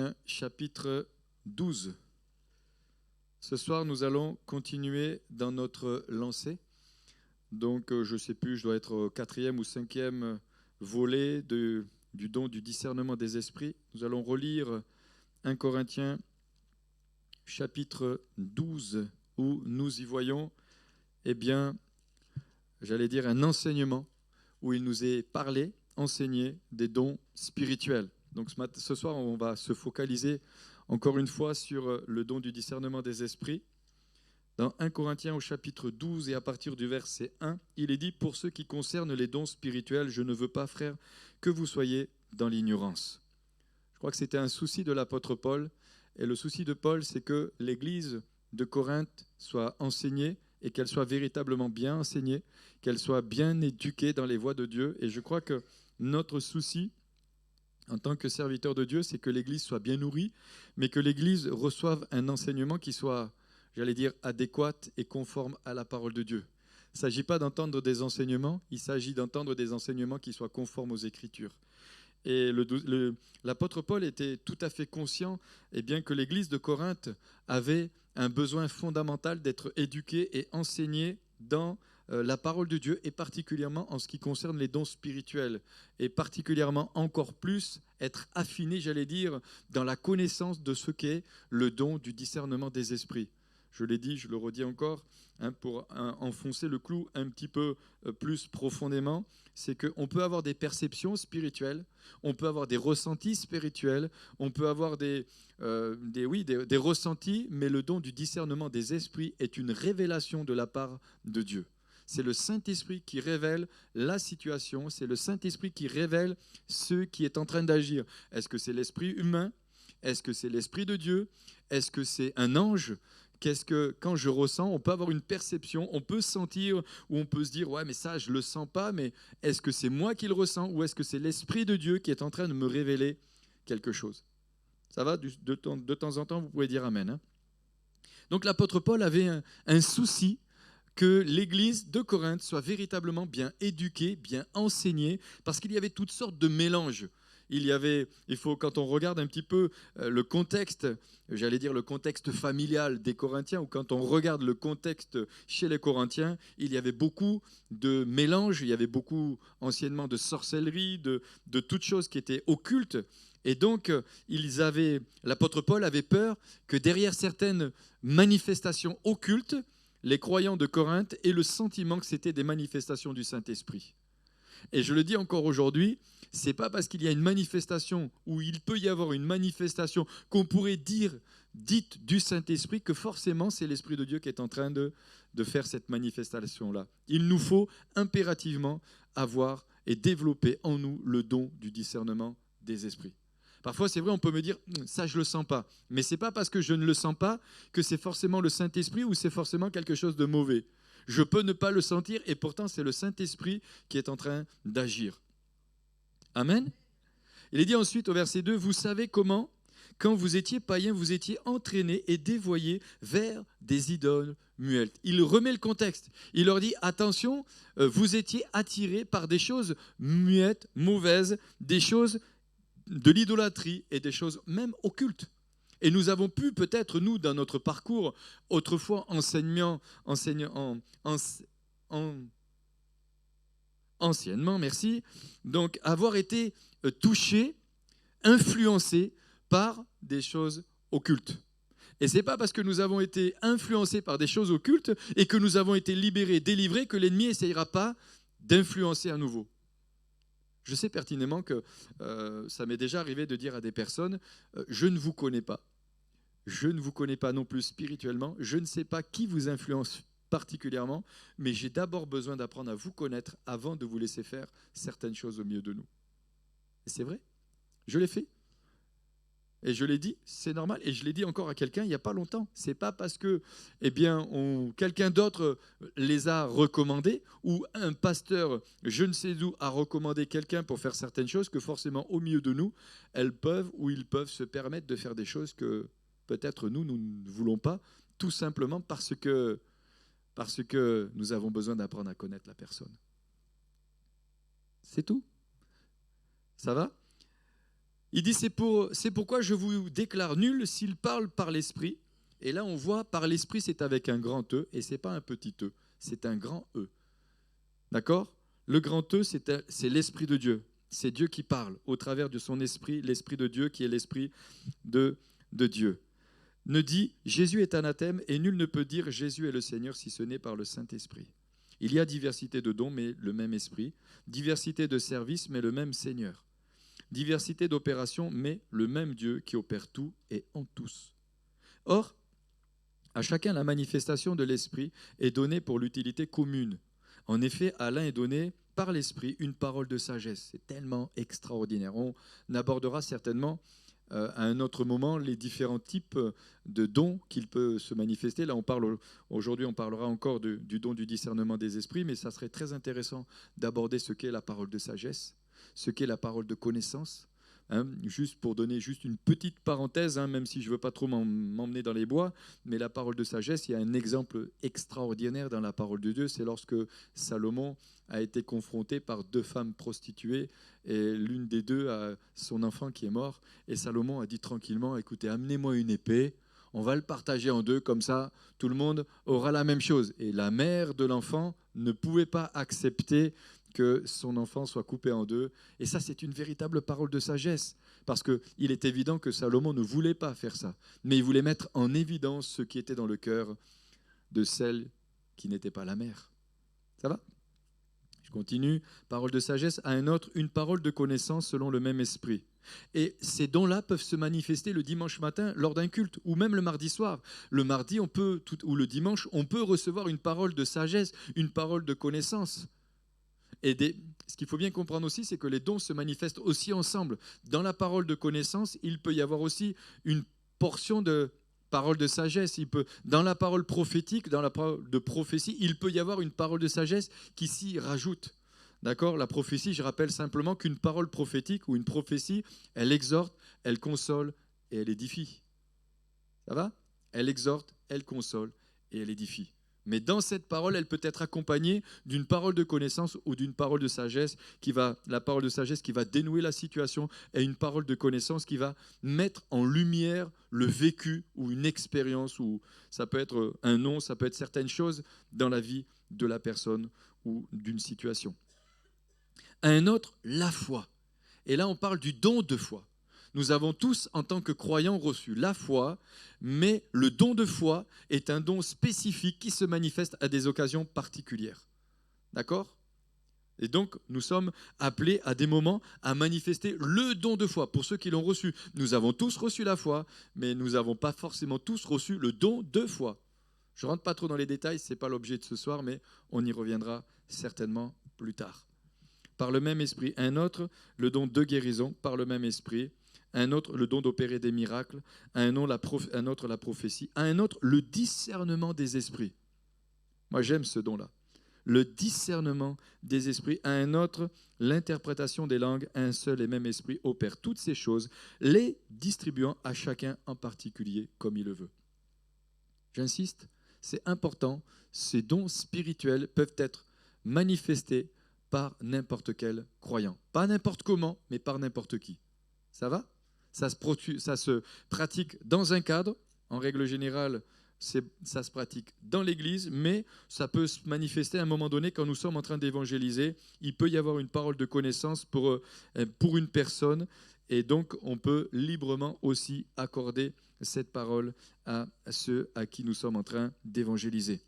Corinthiens chapitre 12. Ce soir, nous allons continuer dans notre lancée. Donc, je ne sais plus, je dois être au 4e ou 5e volet du don du discernement des esprits. Nous allons relire 1 Corinthiens chapitre 12, où nous y voyons, eh bien, j'allais dire un enseignement, où il nous est parlé, enseigné des dons spirituels. Donc ce soir, on va se focaliser encore une fois sur le don du discernement des esprits. Dans 1 Corinthiens au chapitre 12 et à partir du verset 1, il est dit « Pour ce qui concerne les dons spirituels, je ne veux pas, frères, que vous soyez dans l'ignorance. » Je crois que c'était un souci de l'apôtre Paul. Et le souci de Paul, c'est que l'église de Corinthe soit enseignée et qu'elle soit véritablement bien enseignée, qu'elle soit bien éduquée dans les voies de Dieu. Et je crois que notre souci, en tant que serviteur de Dieu, c'est que l'Église soit bien nourrie, mais que l'Église reçoive un enseignement qui soit, j'allais dire, adéquat et conforme à la parole de Dieu. Il ne s'agit pas d'entendre des enseignements, il s'agit d'entendre des enseignements qui soient conformes aux Écritures. Et l'apôtre Paul était tout à fait conscient bien, que l'Église de Corinthe avait un besoin fondamental d'être éduquée et enseignée dans la parole de Dieu, et particulièrement en ce qui concerne les dons spirituels, et particulièrement encore plus être affiné, j'allais dire, dans la connaissance de ce qu'est le don du discernement des esprits. Je l'ai dit, je le redis encore, pour enfoncer le clou un petit peu plus profondément, c'est qu'on peut avoir des perceptions spirituelles, on peut avoir des ressentis spirituels, on peut avoir des ressentis, mais le don du discernement des esprits est une révélation de la part de Dieu. C'est le Saint-Esprit qui révèle la situation, c'est le Saint-Esprit qui révèle ce qui est en train d'agir. Est-ce que c'est l'esprit humain? Est-ce que c'est l'Esprit de Dieu? Est-ce que c'est un ange? Qu'est-ce que, quand je ressens, on peut avoir une perception, on peut sentir, ou on peut se dire, ouais, mais ça, je ne le sens pas, mais est-ce que c'est moi qui le ressens, ou est-ce que c'est l'Esprit de Dieu qui est en train de me révéler quelque chose? Ça va, de temps en temps, vous pouvez dire Amen. Hein? Donc l'apôtre Paul avait un souci que l'église de Corinthe soit véritablement bien éduquée, bien enseignée, parce qu'il y avait toutes sortes de mélanges. Quand on regarde un petit peu le contexte, j'allais dire le contexte familial des Corinthiens, ou quand on regarde le contexte chez les Corinthiens, il y avait beaucoup de mélanges, il y avait beaucoup anciennement de sorcellerie, de toutes choses qui étaient occultes. Et donc, l'apôtre Paul avait peur que derrière certaines manifestations occultes, les croyants de Corinthe aient le sentiment que c'était des manifestations du Saint-Esprit. Et je le dis encore aujourd'hui, ce n'est pas parce qu'il y a une manifestation, ou il peut y avoir une manifestation qu'on pourrait dire dite du Saint-Esprit, que forcément c'est l'Esprit de Dieu qui est en train de faire cette manifestation-là. Il nous faut impérativement avoir et développer en nous le don du discernement des esprits. Parfois, c'est vrai, on peut me dire, ça, je ne le sens pas. Mais ce n'est pas parce que je ne le sens pas que c'est forcément le Saint-Esprit ou c'est forcément quelque chose de mauvais. Je peux ne pas le sentir et pourtant, c'est le Saint-Esprit qui est en train d'agir. Amen. Il est dit ensuite au verset 2, « Vous savez comment, quand vous étiez païens, vous étiez entraînés et dévoyés vers des idoles muettes. » Il remet le contexte. Il leur dit, attention, vous étiez attirés par des choses muettes, mauvaises, des choses de l'idolâtrie et des choses même occultes. Et nous avons pu peut-être, nous, dans notre parcours, autrefois anciennement, merci, donc avoir été touchés, influencés par des choses occultes. Et ce n'est pas parce que nous avons été influencés par des choses occultes et que nous avons été libérés, délivrés, que l'ennemi n'essayera pas d'influencer à nouveau. Je sais pertinemment que ça m'est déjà arrivé de dire à des personnes, je ne vous connais pas. Je ne vous connais pas non plus spirituellement. Je ne sais pas qui vous influence particulièrement, mais j'ai d'abord besoin d'apprendre à vous connaître avant de vous laisser faire certaines choses au milieu de nous. Et c'est vrai, je l'ai fait. Et je l'ai dit, c'est normal. Et je l'ai dit encore à quelqu'un il n'y a pas longtemps. Ce n'est pas parce que quelqu'un d'autre les a recommandés ou un pasteur, je ne sais d'où, a recommandé quelqu'un pour faire certaines choses que forcément au milieu de nous, elles peuvent ou ils peuvent se permettre de faire des choses que peut-être nous ne voulons pas, tout simplement parce que nous avons besoin d'apprendre à connaître la personne. C'est tout. Ça va ? Il dit, c'est pourquoi je vous déclare nul s'il parle par l'esprit. Et là, on voit, par l'esprit, c'est avec un grand E, et ce n'est pas un petit E, c'est un grand E. D'accord? Le grand E, c'est l'esprit de Dieu. C'est Dieu qui parle au travers de son esprit, l'esprit de Dieu qui est l'esprit de Dieu. Ne dit Jésus est anathème et nul ne peut dire Jésus est le Seigneur si ce n'est par le Saint-Esprit. Il y a diversité de dons, mais le même esprit. Diversité de services, mais le même Seigneur. Diversité d'opérations, mais le même Dieu qui opère tout et en tous. Or, à chacun la manifestation de l'esprit est donnée pour l'utilité commune. En effet, à l'un est donné par l'esprit une parole de sagesse. C'est tellement extraordinaire. On abordera certainement à un autre moment les différents types de dons qu'il peut se manifester. Là, aujourd'hui, on parlera encore du don du discernement des esprits, mais ça serait très intéressant d'aborder ce qu'est la parole de sagesse, ce qu'est la parole de connaissance. Juste pour donner juste une petite parenthèse, même si je ne veux pas trop m'emmener dans les bois, mais la parole de sagesse, il y a un exemple extraordinaire dans la parole de Dieu, c'est lorsque Salomon a été confronté par deux femmes prostituées, et l'une des deux a son enfant qui est mort, et Salomon a dit tranquillement, écoutez, amenez-moi une épée, on va le partager en deux, comme ça tout le monde aura la même chose. Et la mère de l'enfant ne pouvait pas accepter que son enfant soit coupé en deux. Et ça, c'est une véritable parole de sagesse, parce qu'il est évident que Salomon ne voulait pas faire ça, mais il voulait mettre en évidence ce qui était dans le cœur de celle qui n'était pas la mère. Ça va ? Je continue. Parole de sagesse à un autre, une parole de connaissance selon le même esprit. Et ces dons-là peuvent se manifester le dimanche matin lors d'un culte, ou même le mardi soir. Le mardi, ou le dimanche, on peut recevoir une parole de sagesse, une parole de connaissance. Ce qu'il faut bien comprendre aussi, c'est que les dons se manifestent aussi ensemble. Dans la parole de connaissance, il peut y avoir aussi une portion de parole de sagesse. Dans la parole prophétique, dans la parole de prophétie, il peut y avoir une parole de sagesse qui s'y rajoute. D'accord ? La prophétie, je rappelle simplement qu'une parole prophétique ou une prophétie, elle exhorte, elle console et elle édifie. Ça va ? Elle exhorte, elle console et elle édifie. Mais dans cette parole, elle peut être accompagnée d'une parole de connaissance ou d'une parole de sagesse la parole de sagesse qui va dénouer la situation, et une parole de connaissance qui va mettre en lumière le vécu ou une expérience, ou ça peut être un nom, ça peut être certaines choses dans la vie de la personne ou d'une situation. À un autre, la foi. Et là, on parle du don de foi. Nous avons tous, en tant que croyants, reçu la foi, mais le don de foi est un don spécifique qui se manifeste à des occasions particulières. D'accord ? Et donc, nous sommes appelés à des moments à manifester le don de foi. Pour ceux qui l'ont reçu, nous avons tous reçu la foi, mais nous n'avons pas forcément tous reçu le don de foi. Je ne rentre pas trop dans les détails, ce n'est pas l'objet de ce soir, mais on y reviendra certainement plus tard. Par le même esprit, un autre, le don de guérison, par le même esprit, un autre, le don d'opérer des miracles, un autre, la prophétie, un autre, le discernement des esprits. Moi, j'aime ce don-là. Le discernement des esprits, à un autre, l'interprétation des langues, un seul et même esprit opère toutes ces choses, les distribuant à chacun en particulier comme il le veut. J'insiste, c'est important, ces dons spirituels peuvent être manifestés par n'importe quel croyant. Pas n'importe comment, mais par n'importe qui. Ça va ? Ça se pratique dans un cadre. En règle générale, ça se pratique dans l'Église, mais ça peut se manifester à un moment donné quand nous sommes en train d'évangéliser. Il peut y avoir une parole de connaissance pour une personne, et donc on peut librement aussi accorder cette parole à ceux à qui nous sommes en train d'évangéliser.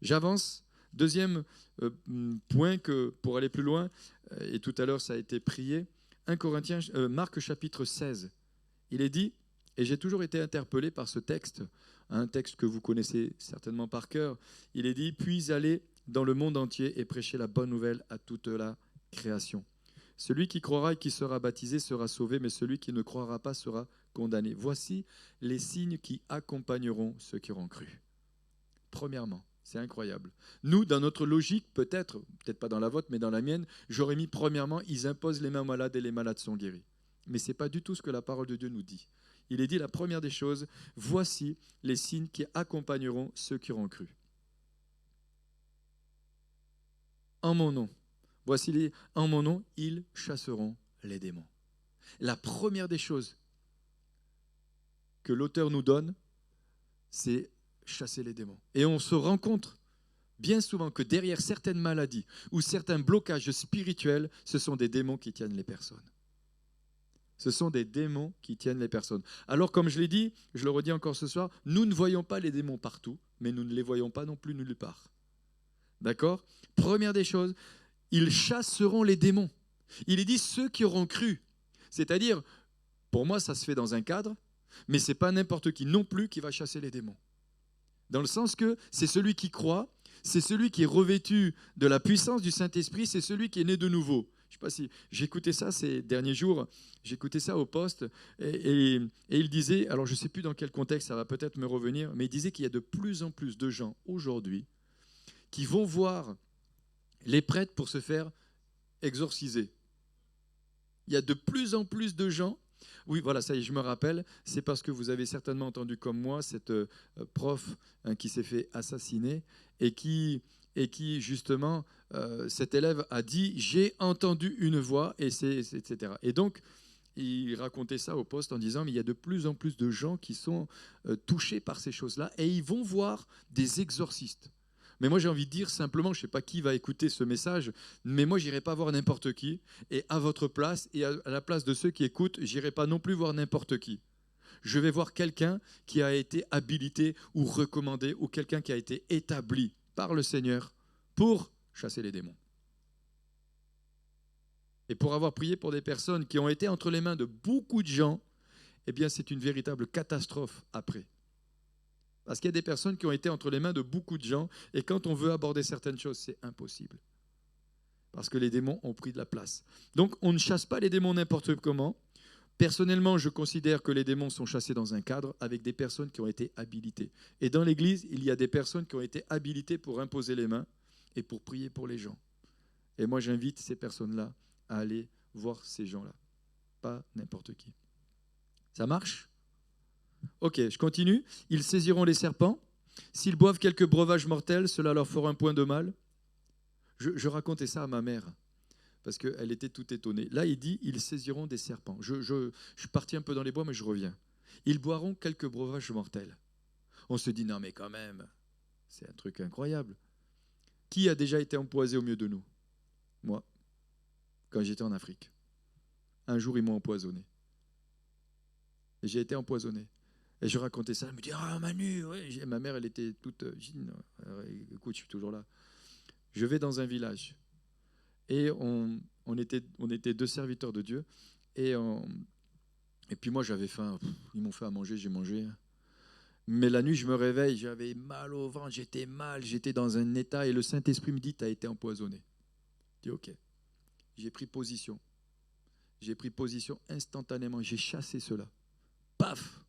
J'avance. Deuxième point, pour aller plus loin, et tout à l'heure ça a été prié, Marc chapitre 16. Il est dit, et j'ai toujours été interpellé par ce texte, un texte que vous connaissez certainement par cœur, il est dit, puis allez dans le monde entier et prêchez la bonne nouvelle à toute la création. Celui qui croira et qui sera baptisé sera sauvé, mais celui qui ne croira pas sera condamné. Voici les signes qui accompagneront ceux qui auront cru. Premièrement, c'est incroyable. Nous, dans notre logique, peut-être pas dans la vôtre, mais dans la mienne, j'aurais mis premièrement, ils imposent les mains aux malades et les malades sont guéris. Mais ce n'est pas du tout ce que la parole de Dieu nous dit. Il est dit la première des choses, voici les signes qui accompagneront ceux qui auront cru. En mon nom, en mon nom, ils chasseront les démons. La première des choses que l'auteur nous donne, c'est chasser les démons. Et on se rend compte bien souvent que derrière certaines maladies ou certains blocages spirituels, ce sont des démons qui tiennent les personnes. Ce sont des démons qui tiennent les personnes. Alors, comme je l'ai dit, je le redis encore ce soir, nous ne voyons pas les démons partout, mais nous ne les voyons pas non plus nulle part. D'accord ? Première des choses, ils chasseront les démons. Il est dit ceux qui auront cru. C'est-à-dire, pour moi, ça se fait dans un cadre, mais ce n'est pas n'importe qui non plus qui va chasser les démons. Dans le sens que c'est celui qui croit, c'est celui qui est revêtu de la puissance du Saint-Esprit, c'est celui qui est né de nouveau. Je ne sais pas si j'écoutais ça ces derniers jours, j'écoutais ça au poste, et il disait, alors je ne sais plus dans quel contexte, ça va peut-être me revenir, mais il disait qu'il y a de plus en plus de gens aujourd'hui qui vont voir les prêtres pour se faire exorciser. Il y a de plus en plus de gens. Oui, voilà, ça y est, je me rappelle. C'est parce que vous avez certainement entendu comme moi cette prof qui s'est fait assassiner et qui justement, cet élève a dit « j'ai entendu une voix » etc. Et donc, il racontait ça au poste en disant « mais il y a de plus en plus de gens qui sont touchés par ces choses-là et ils vont voir des exorcistes ». Mais moi, j'ai envie de dire simplement, je ne sais pas qui va écouter ce message, mais moi, je n'irai pas voir n'importe qui. Et à votre place, et à la place de ceux qui écoutent, je n'irai pas non plus voir n'importe qui. Je vais voir quelqu'un qui a été habilité ou recommandé, ou quelqu'un qui a été établi par le Seigneur pour chasser les démons. Et pour avoir prié pour des personnes qui ont été entre les mains de beaucoup de gens, eh bien, c'est une véritable catastrophe après. Parce qu'il y a des personnes qui ont été entre les mains de beaucoup de gens, et quand on veut aborder certaines choses, c'est impossible. Parce que les démons ont pris de la place. Donc, on ne chasse pas les démons n'importe comment. Personnellement, je considère que les démons sont chassés dans un cadre avec des personnes qui ont été habilitées. Et dans l'Église, il y a des personnes qui ont été habilitées pour imposer les mains et pour prier pour les gens. Et moi, j'invite ces personnes-là à aller voir ces gens-là. Pas n'importe qui. Ça marche ? Ok, je continue. Ils saisiront les serpents. S'ils boivent quelques breuvages mortels, cela leur fera un point de mal. Je racontais ça à ma mère, parce qu'elle était toute étonnée. Là, il dit, ils saisiront des serpents. Je suis parti un peu dans les bois, mais je reviens. Ils boiront quelques breuvages mortels. On se dit, non mais quand même, c'est un truc incroyable. Qui a déjà été empoisonné au milieu de nous ? Moi, quand j'étais en Afrique. Un jour, ils m'ont empoisonné. Et j'ai été empoisonné. Et je racontais ça, elle me dit « Ah Manu, ouais. » Ma mère, elle était toute « Écoute, je suis toujours là. » Je vais dans un village. Et on était deux serviteurs de Dieu. Et puis moi, j'avais faim. Ils m'ont fait à manger, j'ai mangé. Mais la nuit, je me réveille, j'avais mal au ventre, j'étais mal, j'étais dans un état. Et le Saint-Esprit me dit « Tu as été empoisonné. » Je dis « Ok. » J'ai pris position. J'ai pris position instantanément. J'ai chassé cela. Paf !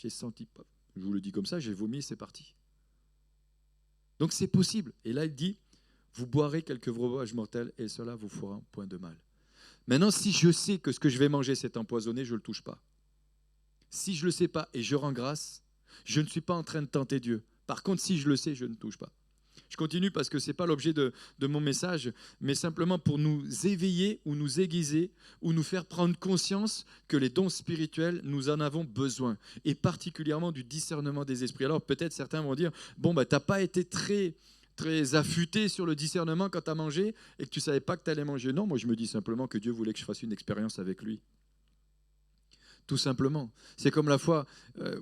J'ai senti, je vous le dis comme ça, j'ai vomi, c'est parti. Donc c'est possible. Et là, il dit, vous boirez quelques breuvages mortels et cela vous fera un point de mal. Maintenant, si je sais que ce que je vais manger, c'est empoisonné, je ne le touche pas. Si je ne le sais pas et je rends grâce, je ne suis pas en train de tenter Dieu. Par contre, si je le sais, je ne touche pas. Je continue parce que ce n'est pas l'objet de mon message, mais simplement pour nous éveiller ou nous aiguiser ou nous faire prendre conscience que les dons spirituels, nous en avons besoin, et particulièrement du discernement des esprits. Alors peut-être certains vont dire, bon, tu n'as pas été très affûté sur le discernement quand tu as mangé et que tu ne savais pas que tu allais manger. Non, moi je me dis simplement que Dieu voulait que je fasse une expérience avec lui. Tout simplement. C'est comme la fois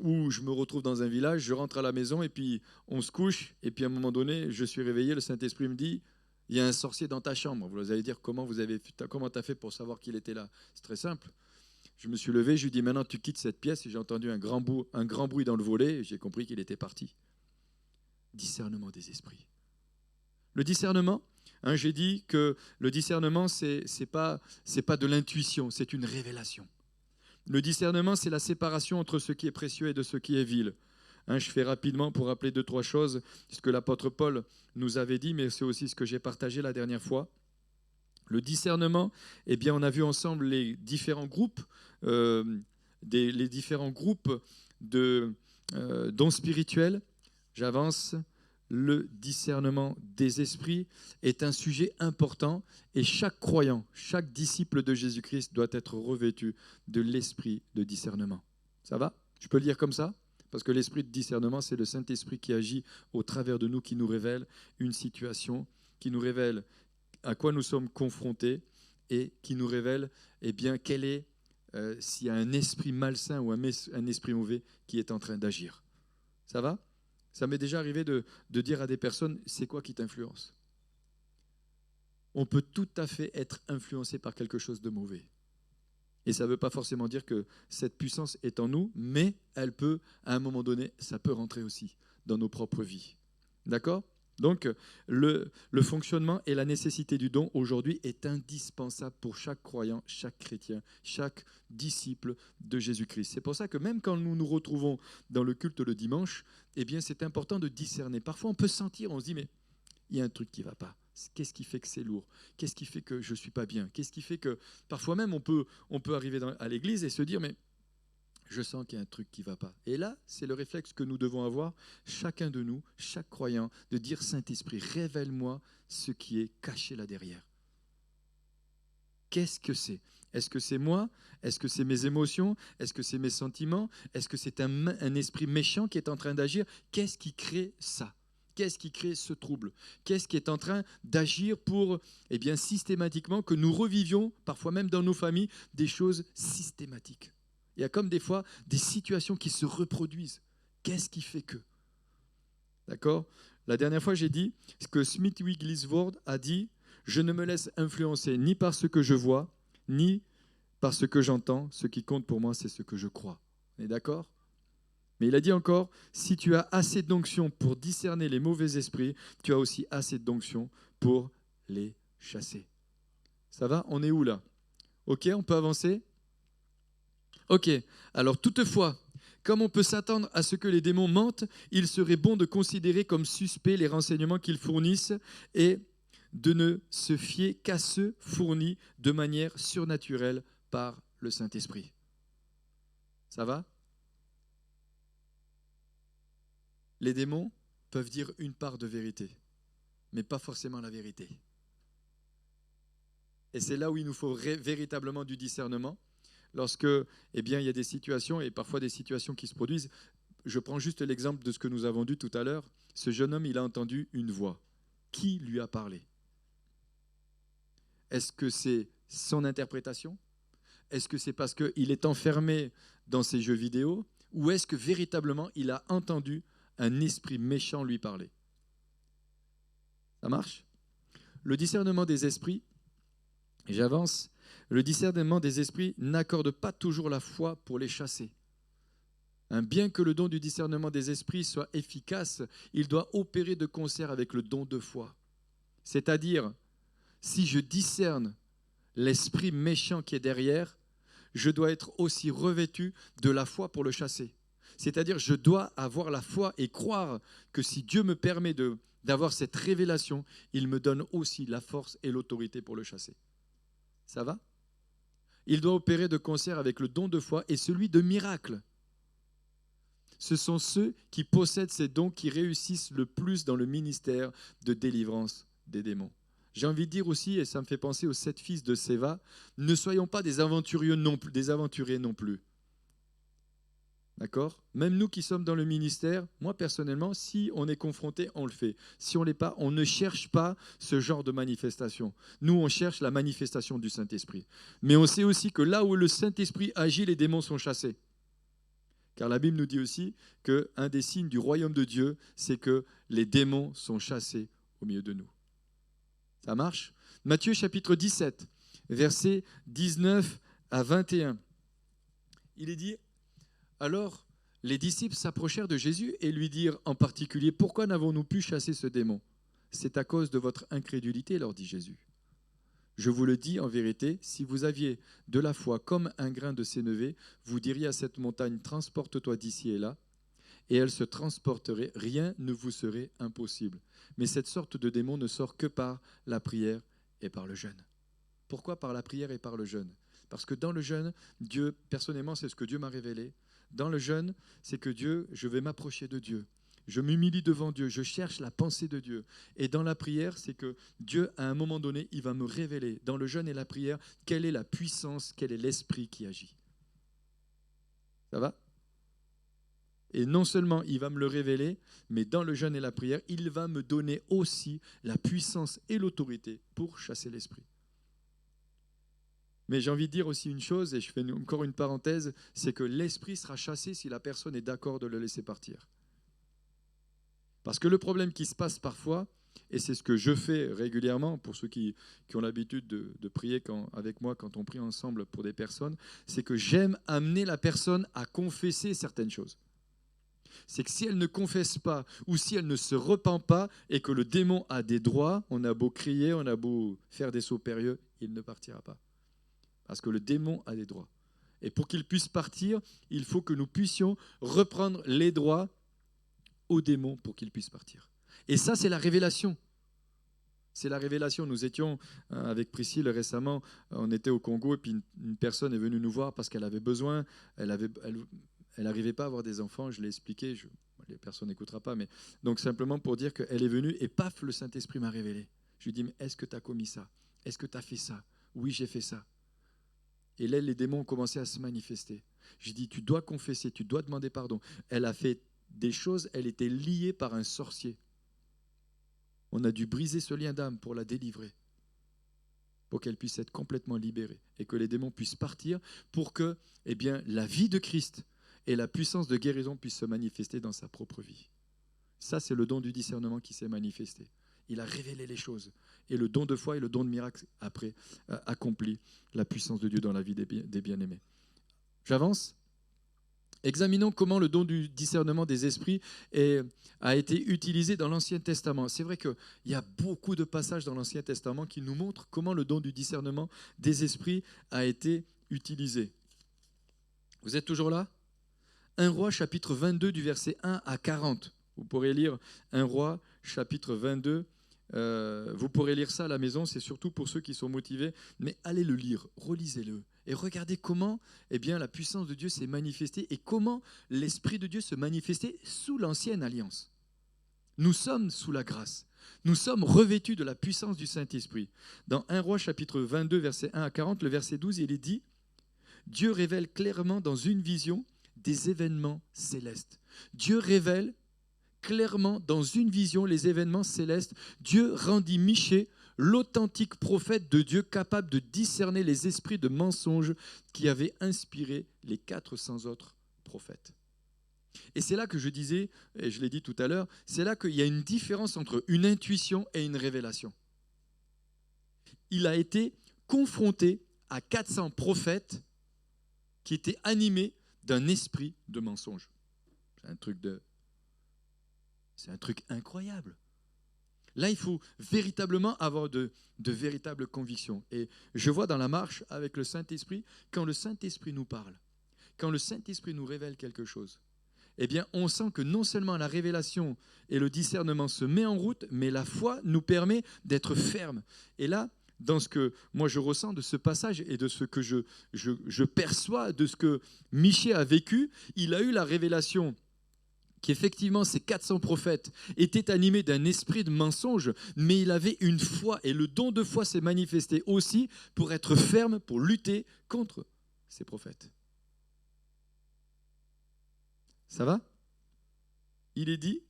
où je me retrouve dans un village, je rentre à la maison et puis on se couche. Et puis à un moment donné, je suis réveillé, le Saint-Esprit me dit, il y a un sorcier dans ta chambre. Vous allez dire, comment tu as fait pour savoir qu'il était là ? C'est très simple. Je me suis levé, je lui ai dit, maintenant tu quittes cette pièce. Et j'ai entendu un grand bruit dans le volet et j'ai compris qu'il était parti. Discernement des esprits. Le discernement, j'ai dit que le discernement, c'est pas de l'intuition, c'est une révélation. Le discernement, c'est la séparation entre ce qui est précieux et de ce qui est vil. Je fais rapidement pour rappeler 2-3 choses, ce que l'apôtre Paul nous avait dit, mais c'est aussi ce que j'ai partagé la dernière fois. Le discernement, eh bien, on a vu ensemble les différents groupes, de dons spirituels. J'avance. le discernement des esprits est un sujet important et chaque croyant, chaque disciple de Jésus-Christ doit être revêtu de l'esprit de discernement. Ça va? Je peux le dire comme ça? Parce que l'esprit de discernement, c'est le Saint-Esprit qui agit au travers de nous, qui nous révèle une situation, qui nous révèle à quoi nous sommes confrontés et qui nous révèle quel est, s'il y a un esprit malsain ou un esprit mauvais qui est en train d'agir. Ça va? Ça m'est déjà arrivé de dire à des personnes, c'est quoi qui t'influence? On peut tout à fait être influencé par quelque chose de mauvais. Et ça ne veut pas forcément dire que cette puissance est en nous, mais elle peut, à un moment donné, ça peut rentrer aussi dans nos propres vies. D'accord? Donc, le fonctionnement et la nécessité du don aujourd'hui est indispensable pour chaque croyant, chaque chrétien, chaque disciple de Jésus-Christ. C'est pour ça que même quand nous nous retrouvons dans le culte le dimanche, c'est important de discerner. Parfois, on peut sentir, on se dit, mais il y a un truc qui ne va pas. Qu'est-ce qui fait que c'est lourd? Qu'est-ce qui fait que je ne suis pas bien? Qu'est-ce qui fait que, parfois même, on peut arriver à l'église et se dire, mais je sens qu'il y a un truc qui ne va pas. Et là, c'est le réflexe que nous devons avoir, chacun de nous, chaque croyant, de dire, Saint-Esprit, révèle-moi ce qui est caché là derrière. Qu'est-ce que c'est? Est-ce que c'est moi? Est-ce que c'est mes émotions? Est-ce que c'est mes sentiments? Est-ce que c'est un esprit méchant qui est en train d'agir? Qu'est-ce qui crée ça? Qu'est-ce qui crée ce trouble? Qu'est-ce qui est en train d'agir pour, systématiquement, que nous revivions, parfois même dans nos familles, des choses systématiques? Il y a comme des fois des situations qui se reproduisent. Qu'est-ce qui fait que? D'accord? La dernière fois, j'ai dit que Smith Wigglesworth a dit « Je ne me laisse influencer ni par ce que je vois, ni par ce que j'entends. Ce qui compte pour moi, c'est ce que je crois. » On est d'accord? Mais il a dit encore, si tu as assez d'onction pour discerner les mauvais esprits, tu as aussi assez d'onction pour les chasser. Ça va? On est où là? Ok, on peut avancer? Ok, alors toutefois, comme on peut s'attendre à ce que les démons mentent, il serait bon de considérer comme suspects les renseignements qu'ils fournissent et de ne se fier qu'à ceux fournis de manière surnaturelle par le Saint-Esprit. Ça va? Les démons peuvent dire une part de vérité, mais pas forcément la vérité. Et c'est là où il nous faut véritablement du discernement. Lorsque, il y a des situations, et parfois des situations qui se produisent. Je prends juste l'exemple de ce que nous avons dit tout à l'heure. Ce jeune homme, il a entendu une voix. Qui lui a parlé? Est-ce que c'est son interprétation? Est-ce que c'est parce qu'il est enfermé dans ses jeux vidéo? Ou est-ce que véritablement, il a entendu un esprit méchant lui parler? Ça marche? Le discernement des esprits, j'avance, le discernement des esprits n'accorde pas toujours la foi pour les chasser. Bien que le don du discernement des esprits soit efficace, il doit opérer de concert avec le don de foi. C'est-à-dire, si je discerne l'esprit méchant qui est derrière, je dois être aussi revêtu de la foi pour le chasser. C'est-à-dire, je dois avoir la foi et croire que si Dieu me permet d'avoir cette révélation, il me donne aussi la force et l'autorité pour le chasser. Ça va? Il doit opérer de concert avec le don de foi et celui de miracle. Ce sont ceux qui possèdent ces dons qui réussissent le plus dans le ministère de délivrance des démons. J'ai envie de dire aussi, et ça me fait penser aux 7 fils de Séva, ne soyons pas des aventuriers non plus. D'accord? Même nous qui sommes dans le ministère, moi personnellement, si on est confronté, on le fait. Si on ne l'est pas, on ne cherche pas ce genre de manifestation. Nous, on cherche la manifestation du Saint-Esprit. Mais on sait aussi que là où le Saint-Esprit agit, les démons sont chassés. Car la Bible nous dit aussi qu'un des signes du royaume de Dieu, c'est que les démons sont chassés au milieu de nous. Ça marche? Matthieu chapitre 17, versets 19 à 21. Il est dit... Alors, les disciples s'approchèrent de Jésus et lui dirent en particulier, « Pourquoi n'avons-nous pu chasser ce démon? C'est à cause de votre incrédulité, leur dit Jésus. Je vous le dis en vérité, si vous aviez de la foi comme un grain de sénévé, vous diriez à cette montagne, transporte-toi d'ici et là, et elle se transporterait, rien ne vous serait impossible. Mais cette sorte de démon ne sort que par la prière et par le jeûne. » Pourquoi par la prière et par le jeûne? Parce que dans le jeûne, Dieu, personnellement, c'est ce que Dieu m'a révélé. Dans le jeûne, c'est que je vais m'approcher de Dieu. je m'humilie devant Dieu, je cherche la pensée de Dieu. Et dans la prière, c'est que Dieu, à un moment donné, il va me révéler, dans le jeûne et la prière, quelle est la puissance, quel est l'esprit qui agit. Ça va ? Et non seulement il va me le révéler, mais dans le jeûne et la prière, il va me donner aussi la puissance et l'autorité pour chasser l'esprit. Mais j'ai envie de dire aussi une chose, et je fais encore une parenthèse, c'est que l'esprit sera chassé si la personne est d'accord de le laisser partir. Parce que le problème qui se passe parfois, et c'est ce que je fais régulièrement pour ceux qui ont l'habitude de prier avec moi quand on prie ensemble pour des personnes, c'est que j'aime amener la personne à confesser certaines choses. C'est que si elle ne confesse pas ou si elle ne se repent pas et que le démon a des droits, on a beau crier, on a beau faire des sauts périlleux, il ne partira pas. Parce que le démon a des droits. Et pour qu'il puisse partir, il faut que nous puissions reprendre les droits au démon pour qu'il puisse partir. Et ça, c'est la révélation. C'est la révélation. Nous étions avec Priscille récemment, on était au Congo et puis une personne est venue nous voir parce qu'elle avait besoin, elle n'arrivait pas à avoir des enfants, je l'ai expliqué, les personnes n'écoutera pas, mais donc simplement pour dire qu'elle est venue et paf, le Saint-Esprit m'a révélé. Je lui dis, mais est-ce que tu as commis ça? Est-ce que tu as fait ça? Oui, j'ai fait ça. Et là, les démons ont commencé à se manifester. J'ai dit, tu dois confesser, tu dois demander pardon. Elle a fait des choses, elle était liée par un sorcier. On a dû briser ce lien d'âme pour la délivrer, pour qu'elle puisse être complètement libérée et que les démons puissent partir pour que la vie de Christ et la puissance de guérison puissent se manifester dans sa propre vie. Ça, c'est le don du discernement qui s'est manifesté. Il a révélé les choses. Et le don de foi et le don de miracle, après, accomplit la puissance de Dieu dans la vie des bien-aimés. J'avance ? Examinons comment le don du discernement des esprits a été utilisé dans l'Ancien Testament. C'est vrai qu'il y a beaucoup de passages dans l'Ancien Testament qui nous montrent comment le don du discernement des esprits a été utilisé. Vous êtes toujours là ? 1 Roi, chapitre 22, du verset 1 à 40. Vous pourrez lire 1 Roi, chapitre 22. Vous pourrez lire ça à la maison, c'est surtout pour ceux qui sont motivés, mais allez le lire, relisez-le et regardez comment la puissance de Dieu s'est manifestée et comment l'Esprit de Dieu se manifestait sous l'ancienne alliance. Nous sommes sous la grâce, nous sommes revêtus de la puissance du Saint-Esprit. Dans 1 Roi chapitre 22, verset 1 à 40, le verset 12, il est dit « Dieu révèle clairement dans une vision des événements célestes. » Dieu révèle clairement dans une vision les événements célestes. Dieu rendit Michée, l'authentique prophète de Dieu, capable de discerner les esprits de mensonges qui avaient inspiré les 400 autres prophètes. Et c'est là que je disais, et je l'ai dit tout à l'heure, c'est là qu'il y a une différence entre une intuition et une révélation. Il a été confronté à 400 prophètes qui étaient animés d'un esprit de mensonge. C'est un truc incroyable. Là, il faut véritablement avoir de véritables convictions. Et je vois dans la marche avec le Saint-Esprit, quand le Saint-Esprit nous parle, quand le Saint-Esprit nous révèle quelque chose, on sent que non seulement la révélation et le discernement se met en route, mais la foi nous permet d'être fermes. Et là, dans ce que moi je ressens de ce passage et de ce que je perçois, de ce que Michée a vécu, il a eu la révélation qu'effectivement ces 400 prophètes étaient animés d'un esprit de mensonge, mais il avait une foi, et le don de foi s'est manifesté aussi pour être ferme, pour lutter contre ces prophètes. Ça va ? Il est dit,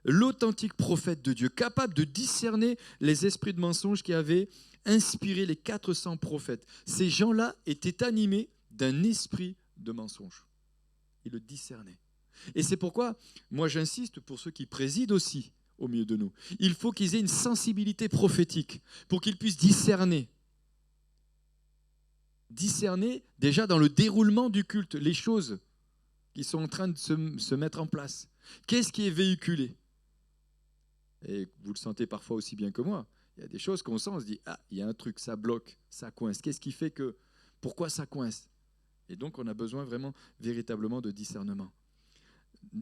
l'authentique prophète de Dieu, capable de discerner les esprits de mensonge qui avaient inspiré les 400 prophètes. Ces gens-là étaient animés d'un esprit de mensonge. Ils le discernaient. Et c'est pourquoi, moi j'insiste pour ceux qui président aussi au milieu de nous, il faut qu'ils aient une sensibilité prophétique pour qu'ils puissent discerner. Discerner déjà dans le déroulement du culte, les choses qui sont en train de se mettre en place. Qu'est-ce qui est véhiculé ? Et vous le sentez parfois aussi bien que moi. Il y a des choses qu'on sent, on se dit, ah, il y a un truc, ça bloque, ça coince. Qu'est-ce qui fait que, pourquoi ça coince ? Et donc on a besoin vraiment, véritablement de discernement.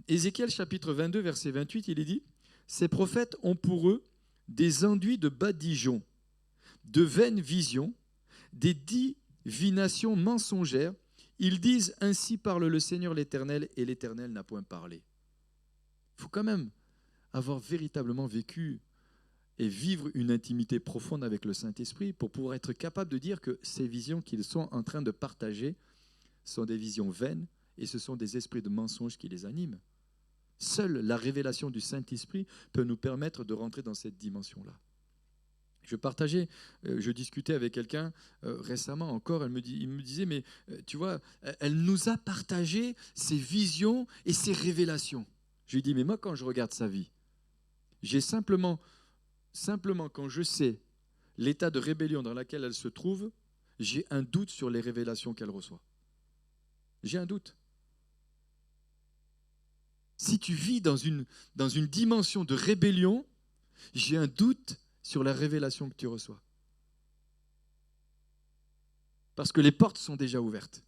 Ézéchiel chapitre 22, verset 28, il est dit « Ces prophètes ont pour eux des enduits de badigeons, de vaines visions, des divinations mensongères. Ils disent « Ainsi parle le Seigneur l'Éternel » et l'Éternel n'a point parlé. » Il faut quand même avoir véritablement vécu et vivre une intimité profonde avec le Saint-Esprit pour pouvoir être capable de dire que ces visions qu'ils sont en train de partager sont des visions vaines et ce sont des esprits de mensonge qui les animent. Seule la révélation du Saint-Esprit peut nous permettre de rentrer dans cette dimension-là. Je discutais avec quelqu'un récemment encore, il me disait, mais tu vois, elle nous a partagé ses visions et ses révélations. Je lui dis, mais moi quand je regarde sa vie, j'ai simplement quand je sais l'état de rébellion dans lequel elle se trouve, j'ai un doute sur les révélations qu'elle reçoit. J'ai un doute. Si tu vis dans une dimension de rébellion, j'ai un doute sur la révélation que tu reçois. Parce que les portes sont déjà ouvertes.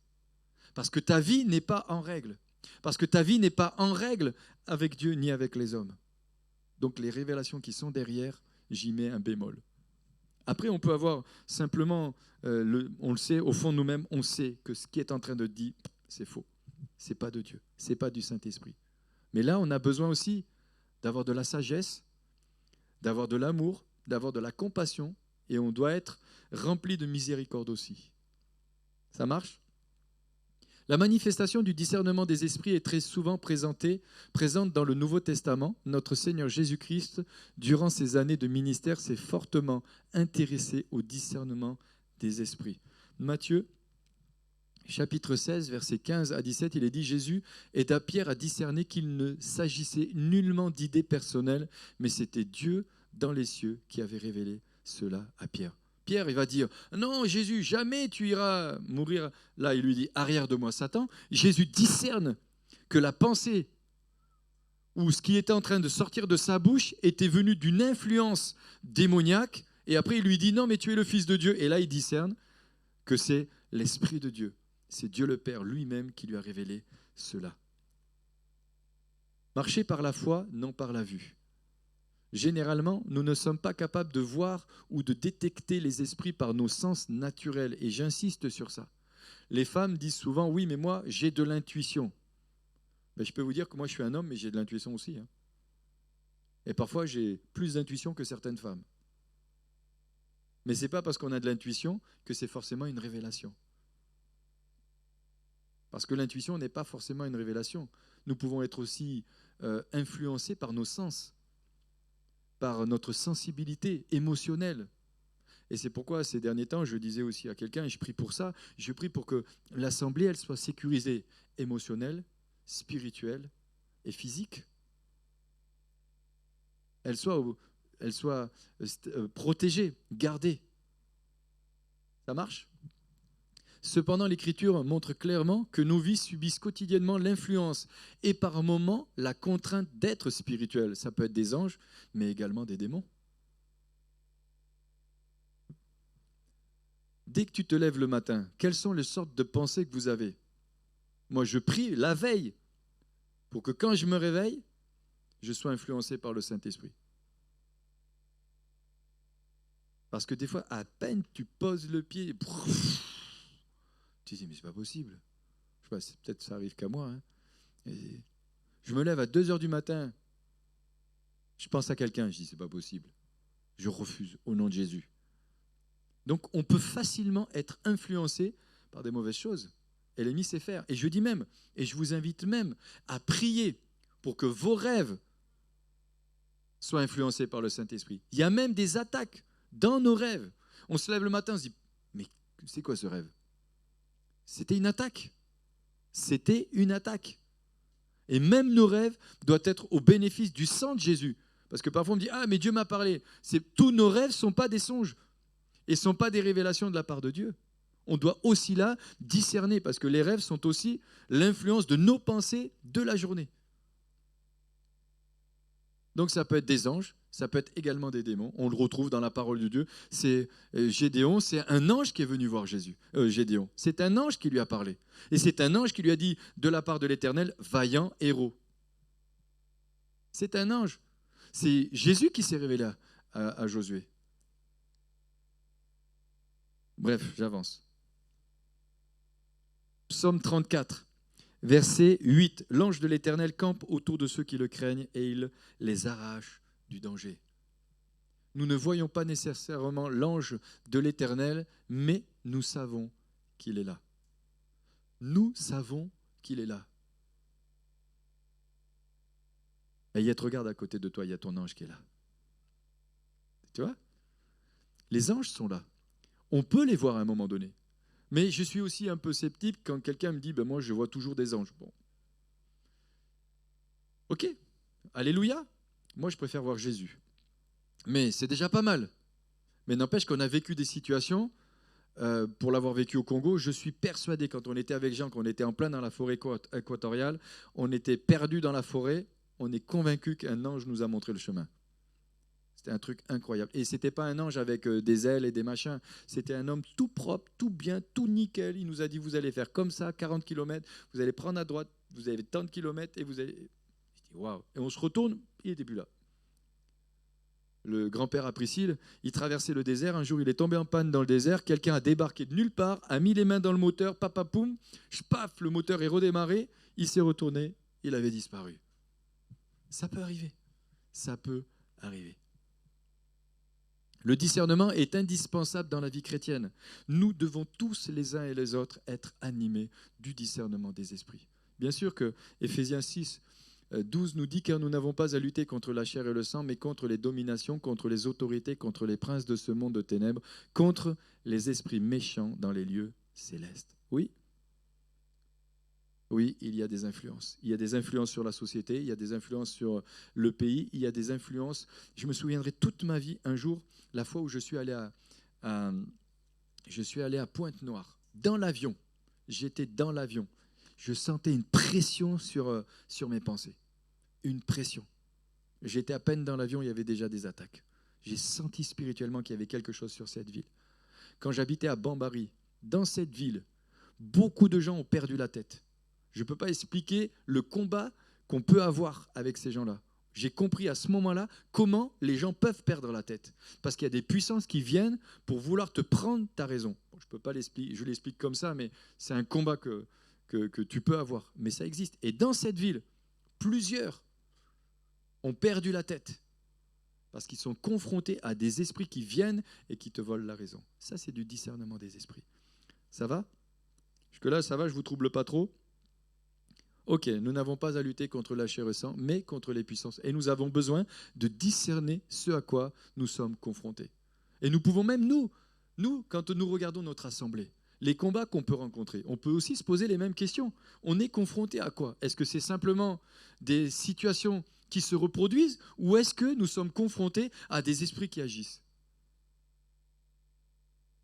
Parce que ta vie n'est pas en règle. Parce que ta vie n'est pas en règle avec Dieu ni avec les hommes. Donc les révélations qui sont derrière, j'y mets un bémol. Après, on peut avoir simplement, on le sait, au fond de nous-mêmes, on sait que ce qui est en train de dire, c'est faux. Ce n'est pas de Dieu, ce n'est pas du Saint-Esprit. Mais là, on a besoin aussi d'avoir de la sagesse, d'avoir de l'amour, d'avoir de la compassion, et on doit être rempli de miséricorde aussi. Ça marche ? La manifestation du discernement des esprits est très souvent présente dans le Nouveau Testament. Notre Seigneur Jésus-Christ, durant ses années de ministère, s'est fortement intéressé au discernement des esprits. Matthieu, chapitre 16, versets 15 à 17, il est dit « Jésus aida Pierre à discerner qu'il ne s'agissait nullement d'idées personnelles, mais c'était Dieu dans les cieux qui avait révélé cela à Pierre. » Pierre, il va dire, non, Jésus, jamais tu iras mourir. Là, il lui dit, arrière de moi, Satan. Jésus discerne que la pensée ou ce qui était en train de sortir de sa bouche était venu d'une influence démoniaque. Et après, il lui dit, non, mais tu es le Fils de Dieu. Et là, il discerne que c'est l'Esprit de Dieu. C'est Dieu le Père lui-même qui lui a révélé cela. Marcher par la foi, non par la vue. Généralement, nous ne sommes pas capables de voir ou de détecter les esprits par nos sens naturels. Et j'insiste sur ça. Les femmes disent souvent, oui, mais moi, j'ai de l'intuition. Ben, je peux vous dire que moi, je suis un homme, mais j'ai de l'intuition aussi. Hein. Et parfois, j'ai plus d'intuition que certaines femmes. Mais ce n'est pas parce qu'on a de l'intuition que c'est forcément une révélation. Parce que l'intuition n'est pas forcément une révélation. Nous pouvons être aussi influencés par nos sens, par notre sensibilité émotionnelle. Et c'est pourquoi ces derniers temps, je disais aussi à quelqu'un, et je prie pour ça, je prie pour que l'assemblée, elle soit sécurisée, émotionnelle, spirituelle et physique. Elle soit protégée, gardée. Ça marche ? Cependant, l'Écriture montre clairement que nos vies subissent quotidiennement l'influence et par moments la contrainte d'être spirituel. Ça peut être des anges, mais également des démons. Dès que tu te lèves le matin, quelles sont les sortes de pensées que vous avez ? Moi, je prie la veille pour que quand je me réveille, je sois influencé par le Saint-Esprit. Parce que des fois, à peine tu poses le pied, tu te dis, mais c'est pas possible. Je sais pas, peut-être ça arrive qu'à moi. Hein. Et je me lève à 2h du matin, je pense à quelqu'un, je dis, c'est pas possible. Je refuse au nom de Jésus. Donc, on peut facilement être influencé par des mauvaises choses. Et l'ennemi sait faire. Et je dis même, et je vous invite même à prier pour que vos rêves soient influencés par le Saint-Esprit. Il y a même des attaques dans nos rêves. On se lève le matin, on se dit, mais c'est quoi ce rêve ? C'était une attaque. C'était une attaque. Et même nos rêves doivent être au bénéfice du sang de Jésus. Parce que parfois on me dit, ah mais Dieu m'a parlé. Tous nos rêves ne sont pas des songes et ne sont pas des révélations de la part de Dieu. On doit aussi là discerner parce que les rêves sont aussi l'influence de nos pensées de la journée. Donc ça peut être des anges, ça peut être également des démons. On le retrouve dans la parole de Dieu. C'est Gédéon, c'est un ange qui est venu voir Gédéon. C'est un ange qui lui a parlé. Et c'est un ange qui lui a dit de la part de l'Éternel, vaillant héros. C'est un ange. C'est Jésus qui s'est révélé à Josué. Bref, j'avance. Psaume 34, Verset 8. L'ange de l'Éternel campe autour de ceux qui le craignent et il les arrache du danger. Nous ne voyons pas nécessairement l'ange de l'Éternel, mais nous savons qu'il est là. Nous savons qu'il est là. Ayette, regarde à côté de toi, il y a ton ange qui est là. Tu vois? Les anges sont là. On peut les voir à un moment donné. Mais je suis aussi un peu sceptique quand quelqu'un me dit ben moi je vois toujours des anges. Bon. Ok, alléluia. Moi je préfère voir Jésus. Mais c'est déjà pas mal. Mais n'empêche qu'on a vécu des situations, pour l'avoir vécu au Congo, je suis persuadé quand on était avec Jean, qu'on était en plein dans la forêt équatoriale, on était perdu dans la forêt, on est convaincu qu'un ange nous a montré le chemin. C'était un truc incroyable. Et ce n'était pas un ange avec des ailes et des machins. C'était un homme tout propre, tout bien, tout nickel. Il nous a dit, vous allez faire comme ça, 40 km, vous allez prendre à droite, vous avez tant de kilomètres et vous allez... Je dis, waouh. Et on se retourne, il n'était plus là. Le grand-père à Priscille, il traversait le désert. Un jour, il est tombé en panne dans le désert. Quelqu'un a débarqué de nulle part, a mis les mains dans le moteur, papapoum, paf, le moteur est redémarré. Il s'est retourné, il avait disparu. Ça peut arriver. Ça peut arriver. Le discernement est indispensable dans la vie chrétienne. Nous devons tous les uns et les autres être animés du discernement des esprits. Bien sûr que Éphésiens 6, 12 nous dit « Car nous n'avons pas à lutter contre la chair et le sang, mais contre les dominations, contre les autorités, contre les princes de ce monde de ténèbres, contre les esprits méchants dans les lieux célestes. » Oui, oui, il y a des influences. Il y a des influences sur la société, il y a des influences sur le pays, il y a des influences. Je me souviendrai toute ma vie, un jour, la fois où je suis allé à Pointe-Noire, dans l'avion. J'étais dans l'avion. Je sentais une pression sur mes pensées. Une pression. J'étais à peine dans l'avion, il y avait déjà des attaques. J'ai senti spirituellement qu'il y avait quelque chose sur cette ville. Quand j'habitais à Bambari, dans cette ville, beaucoup de gens ont perdu la tête. Je ne peux pas expliquer le combat qu'on peut avoir avec ces gens-là. J'ai compris à ce moment-là comment les gens peuvent perdre la tête. Parce qu'il y a des puissances qui viennent pour vouloir te prendre ta raison. Bon, je ne peux pas l'expliquer, je l'explique comme ça, mais c'est un combat que tu peux avoir. Mais ça existe. Et dans cette ville, plusieurs ont perdu la tête. Parce qu'ils sont confrontés à des esprits qui viennent et qui te volent la raison. Ça, c'est du discernement des esprits. Ça va? Jusque-là, ça va, je ne vous trouble pas trop? Ok, nous n'avons pas à lutter contre la chair et le sang, mais contre les puissances. Et nous avons besoin de discerner ce à quoi nous sommes confrontés. Et nous pouvons même, nous, quand nous regardons notre assemblée, les combats qu'on peut rencontrer, on peut aussi se poser les mêmes questions. On est confronté à quoi? Est-ce que c'est simplement des situations qui se reproduisent ou est-ce que nous sommes confrontés à des esprits qui agissent?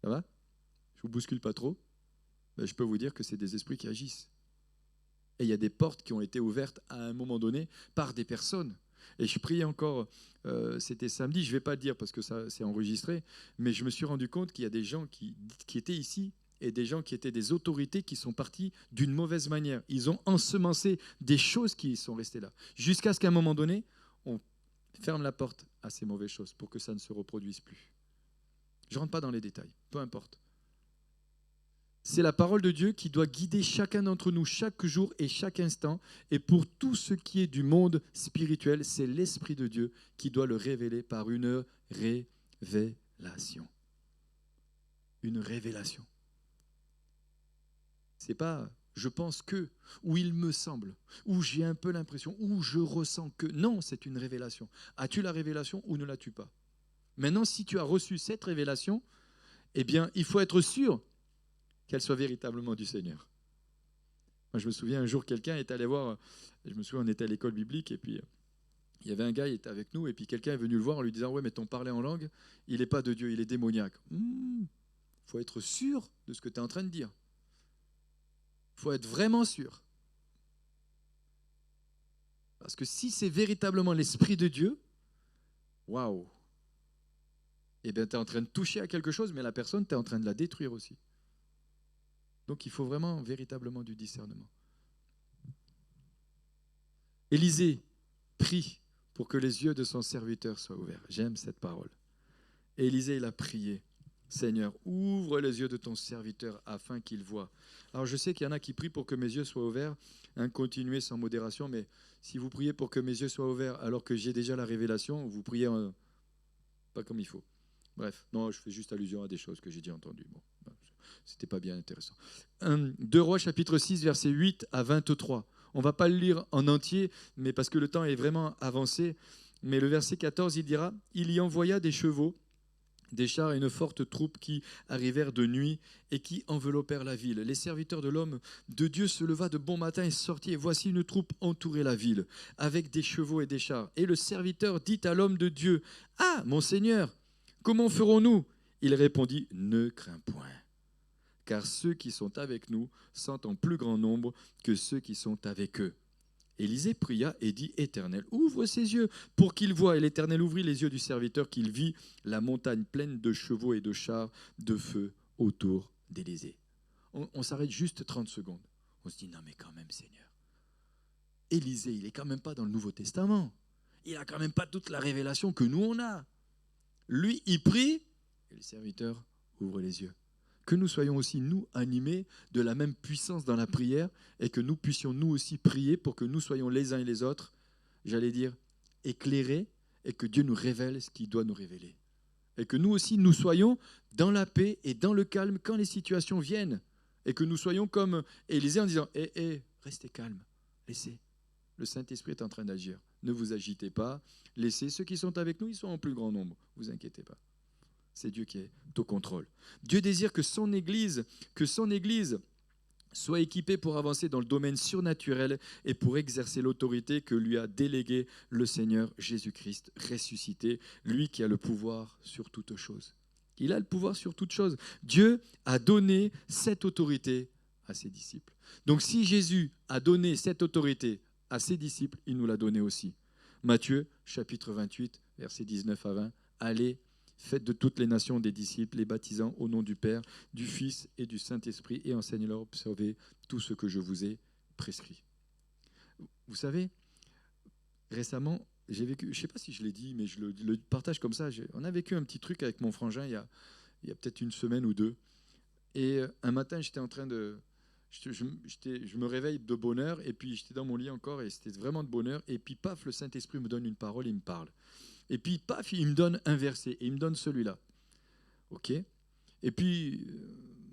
Ça va? Je ne vous bouscule pas trop? Ben, je peux vous dire que c'est des esprits qui agissent. Et il y a des portes qui ont été ouvertes à un moment donné par des personnes. Et je priais encore, c'était samedi, je ne vais pas le dire parce que ça c'est enregistré, mais je me suis rendu compte qu'il y a des gens qui étaient ici et des gens qui étaient des autorités qui sont partis d'une mauvaise manière. Ils ont ensemencé des choses qui sont restées là. Jusqu'à ce qu'à un moment donné, on ferme la porte à ces mauvaises choses pour que ça ne se reproduise plus. Je ne rentre pas dans les détails, peu importe. C'est la parole de Dieu qui doit guider chacun d'entre nous chaque jour et chaque instant. Et pour tout ce qui est du monde spirituel, c'est l'Esprit de Dieu qui doit le révéler par une révélation. Une révélation. C'est pas je pense que, ou il me semble, ou j'ai un peu l'impression, ou je ressens que. Non, c'est une révélation. As-tu la révélation ou ne l'as-tu pas? Maintenant, si tu as reçu cette révélation, eh bien, il faut être sûr qu'elle soit véritablement du Seigneur. Moi, je me souviens, un jour, quelqu'un est allé voir, je me souviens, on était à l'école biblique, et puis il y avait un gars, il était avec nous, et puis quelqu'un est venu le voir en lui disant, ouais, mais ton parler en langue, il n'est pas de Dieu, il est démoniaque. Il faut être sûr de ce que tu es en train de dire. Il faut être vraiment sûr. Parce que si c'est véritablement l'Esprit de Dieu, waouh, eh bien, tu es en train de toucher à quelque chose, mais la personne, tu es en train de la détruire aussi. Donc, il faut vraiment, véritablement du discernement. Élisée prie pour que les yeux de son serviteur soient ouverts. J'aime cette parole. Et Élisée, il a prié. Seigneur, ouvre les yeux de ton serviteur afin qu'il voie. Alors, je sais qu'il y en a qui prient pour que mes yeux soient ouverts. hein, continuez sans modération, mais si vous priez pour que mes yeux soient ouverts alors que j'ai déjà la révélation, vous priez pas comme il faut. Bref, non, je fais juste allusion à des choses que j'ai déjà entendues. Bon, c'était pas bien intéressant. 2 Rois chapitre 6, versets 8 à 23. On ne va pas le lire en entier, mais parce que le temps est vraiment avancé. Mais le verset 14, il dira, « Il y envoya des chevaux, des chars et une forte troupe qui arrivèrent de nuit et qui enveloppèrent la ville. Les serviteurs de l'homme de Dieu se leva de bon matin et sortit, et voici une troupe entourait la ville, avec des chevaux et des chars. Et le serviteur dit à l'homme de Dieu, « Ah, mon Seigneur, comment ferons-nous » Il répondit, « Ne crains point, car ceux qui sont avec nous sont en plus grand nombre que ceux qui sont avec eux. » Élisée pria et dit, « Éternel, ouvre ses yeux pour qu'il voie. » Et l'Éternel ouvrit les yeux du serviteur, qu'il vit la montagne pleine de chevaux et de chars de feu autour d'Élisée. On s'arrête juste 30 secondes. On se dit, non mais quand même Seigneur, Élisée, il n'est quand même pas dans le Nouveau Testament. Il n'a quand même pas toute la révélation que nous on a. Lui, il prie et le serviteur ouvre les yeux. Que nous soyons aussi, nous, animés de la même puissance dans la prière et que nous puissions, nous aussi, prier pour que nous soyons les uns et les autres, j'allais dire, éclairés et que Dieu nous révèle ce qu'il doit nous révéler. Et que nous aussi, nous soyons dans la paix et dans le calme quand les situations viennent. Et que nous soyons comme Élisée en disant, restez calme, laissez. Le Saint-Esprit est en train d'agir. Ne vous agitez pas, laissez. Ceux qui sont avec nous, ils sont en plus grand nombre. Ne vous inquiétez pas. C'est Dieu qui est au contrôle. Dieu désire que son Église soit équipée pour avancer dans le domaine surnaturel et pour exercer l'autorité que lui a déléguée le Seigneur Jésus-Christ ressuscité, lui qui a le pouvoir sur toutes choses. Il a le pouvoir sur toutes choses. Dieu a donné cette autorité à ses disciples. Donc si Jésus a donné cette autorité à ses disciples, il nous l'a donnée aussi. Matthieu, chapitre 28, versets 19 à 20. Allez, faites de toutes les nations des disciples, les baptisant au nom du Père, du Fils et du Saint-Esprit, et enseignez-leur à observer tout ce que je vous ai prescrit. Vous savez, récemment, j'ai vécu, je ne sais pas si je l'ai dit, mais je le partage comme ça, on a vécu un petit truc avec mon frangin il y a peut-être une semaine ou deux. Et un matin, j'étais en train de... Je me réveille de bonne heure, et puis j'étais dans mon lit encore, et c'était vraiment de bonne heure, et puis paf, le Saint-Esprit me donne une parole, il me parle. Et puis, paf, il me donne un verset, et il me donne celui-là. OK. Et puis,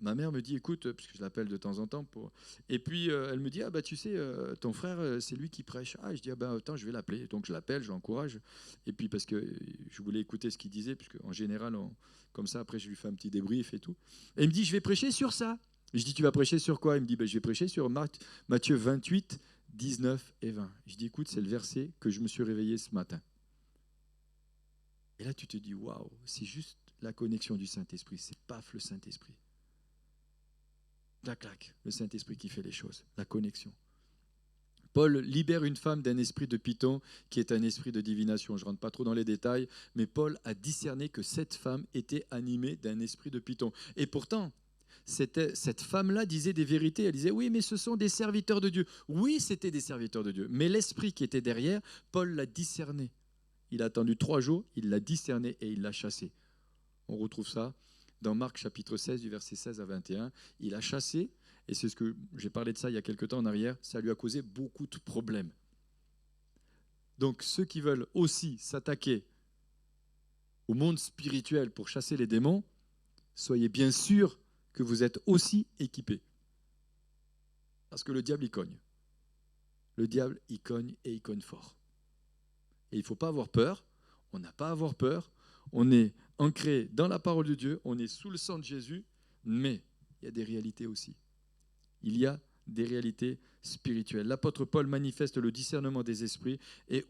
ma mère me dit, écoute, parce que je l'appelle de temps en temps, et puis elle me dit, ah bah tu sais, ton frère, c'est lui qui prêche. Ah, je dis, ah bah attends, je vais l'appeler. Donc je l'appelle, je l'encourage. Et puis, parce que je voulais écouter ce qu'il disait, puisque en général, comme ça, après, je lui fais un petit débrief et tout. Et il me dit, je vais prêcher sur ça. Je dis, tu vas prêcher sur quoi? Il me dit, je vais prêcher sur Matthieu 28, 19 et 20. Je dis, écoute, c'est le verset que je me suis réveillé ce matin. Et là, tu te dis, waouh, c'est juste la connexion du Saint-Esprit. C'est paf, le Saint-Esprit. La claque, le Saint-Esprit qui fait les choses, la connexion. Paul libère une femme d'un esprit de python qui est un esprit de divination. Je ne rentre pas trop dans les détails, mais Paul a discerné que cette femme était animée d'un esprit de python. Et pourtant, cette femme-là disait des vérités. Elle disait, oui, mais ce sont des serviteurs de Dieu. Oui, c'était des serviteurs de Dieu. Mais l'esprit qui était derrière, Paul l'a discerné. Il a attendu 3 jours, il l'a discerné et il l'a chassé. On retrouve ça dans Marc chapitre 16, du verset 16 à 21. Il a chassé, et c'est ce que j'ai parlé de ça il y a quelque temps en arrière, ça lui a causé beaucoup de problèmes. Donc ceux qui veulent aussi s'attaquer au monde spirituel pour chasser les démons, soyez bien sûrs que vous êtes aussi équipés. Parce que le diable, il cogne. Le diable, il cogne et il cogne fort. Et il ne faut pas avoir peur, on n'a pas à avoir peur, on est ancré dans la parole de Dieu, on est sous le sang de Jésus, mais il y a des réalités aussi. Il y a des réalités spirituelles. L'apôtre Paul manifeste le discernement des esprits et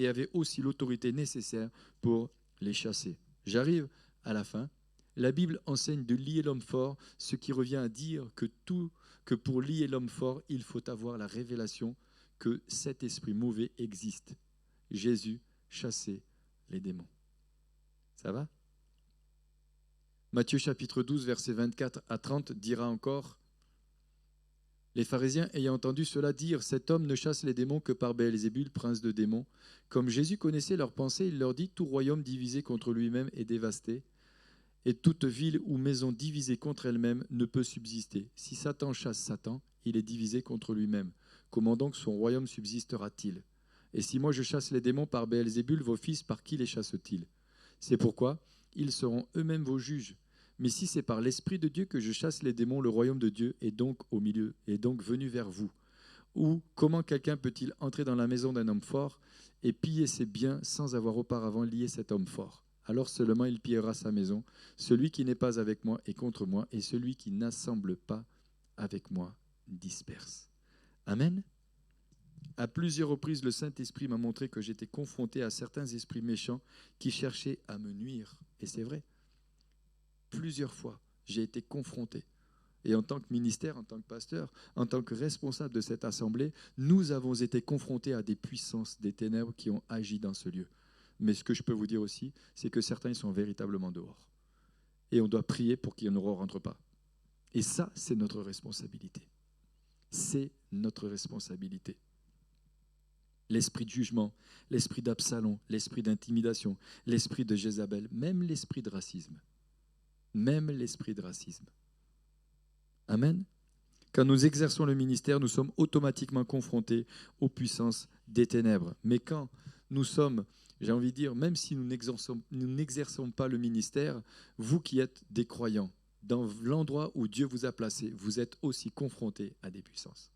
avait aussi l'autorité nécessaire pour les chasser. J'arrive à la fin. La Bible enseigne de lier l'homme fort, ce qui revient à dire que pour lier l'homme fort, il faut avoir la révélation que cet esprit mauvais existe. Jésus chassait les démons. Ça va? Matthieu chapitre 12, versets 24 à 30 dira encore, « Les pharisiens ayant entendu cela dire, cet homme ne chasse les démons que par Belzébul, prince de démons. Comme Jésus connaissait leurs pensées, il leur dit, tout royaume divisé contre lui-même est dévasté, et toute ville ou maison divisée contre elle-même ne peut subsister. Si Satan chasse Satan, il est divisé contre lui-même. comment donc son royaume subsistera-t-il? Et si moi je chasse les démons par Béelzébul, vos fils, par qui les chassent-ils? C'est pourquoi ils seront eux-mêmes vos juges. Mais si c'est par l'Esprit de Dieu que je chasse les démons, le royaume de Dieu est donc au milieu, est donc venu vers vous. Ou comment quelqu'un peut-il entrer dans la maison d'un homme fort et piller ses biens sans avoir auparavant lié cet homme fort? Alors seulement il pillera sa maison. Celui qui n'est pas avec moi est contre moi, et celui qui n'assemble pas avec moi disperse. Amen. À plusieurs reprises, le Saint-Esprit m'a montré que j'étais confronté à certains esprits méchants qui cherchaient à me nuire. Et c'est vrai. Plusieurs fois, j'ai été confronté. Et en tant que ministère, en tant que pasteur, en tant que responsable de cette assemblée, nous avons été confrontés à des puissances des ténèbres qui ont agi dans ce lieu. Mais ce que je peux vous dire aussi, c'est que certains sont véritablement dehors. Et on doit prier pour qu'ils ne rentrent pas. Et ça, c'est notre responsabilité. C'est notre responsabilité. L'esprit de jugement, l'esprit d'Absalom, l'esprit d'intimidation, l'esprit de Jézabel, même l'esprit de racisme. Même l'esprit de racisme. Amen. Quand nous exerçons le ministère, nous sommes automatiquement confrontés aux puissances des ténèbres. Mais quand nous sommes, j'ai envie de dire, même si nous n'exerçons pas le ministère, vous qui êtes des croyants, dans l'endroit où Dieu vous a placé, vous êtes aussi confrontés à des puissances.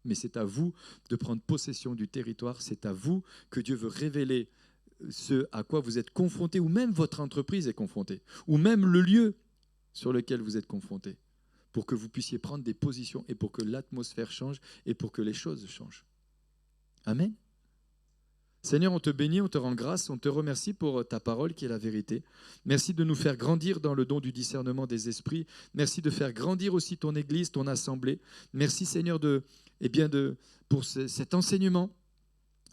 Mais c'est à vous de prendre possession du territoire, c'est à vous que Dieu veut révéler ce à quoi vous êtes confrontés, ou même votre entreprise est confrontée, ou même le lieu sur lequel vous êtes confrontés, pour que vous puissiez prendre des positions et pour que l'atmosphère change et pour que les choses changent. Amen. Seigneur, on te bénit, on te rend grâce, on te remercie pour ta parole qui est la vérité. Merci de nous faire grandir dans le don du discernement des esprits. Merci de faire grandir aussi ton Église, ton assemblée. Merci Seigneur pour cet enseignement.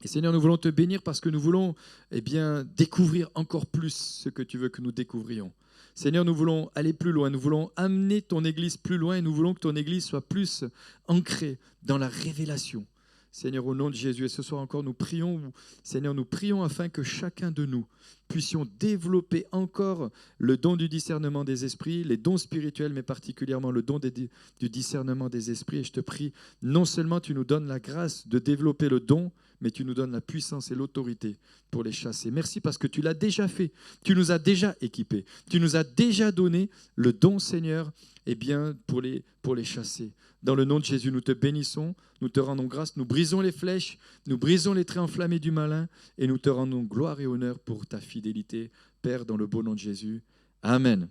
Et Seigneur, nous voulons te bénir parce que nous voulons découvrir encore plus ce que tu veux que nous découvrions. Seigneur, nous voulons aller plus loin, nous voulons amener ton Église plus loin et nous voulons que ton Église soit plus ancrée dans la révélation. Seigneur, au nom de Jésus, et ce soir encore, nous prions, Seigneur, nous prions afin que chacun de nous puissions développer encore le don du discernement des esprits, les dons spirituels, mais particulièrement le don du discernement des esprits. Et je te prie, non seulement tu nous donnes la grâce de développer le don, mais tu nous donnes la puissance et l'autorité pour les chasser. Merci parce que tu l'as déjà fait, tu nous as déjà équipés, tu nous as déjà donné le don, Seigneur, pour les chasser. Dans le nom de Jésus, nous te bénissons, nous te rendons grâce, nous brisons les flèches, nous brisons les traits enflammés du malin et nous te rendons gloire et honneur pour ta fidélité, Père, dans le beau nom de Jésus. Amen.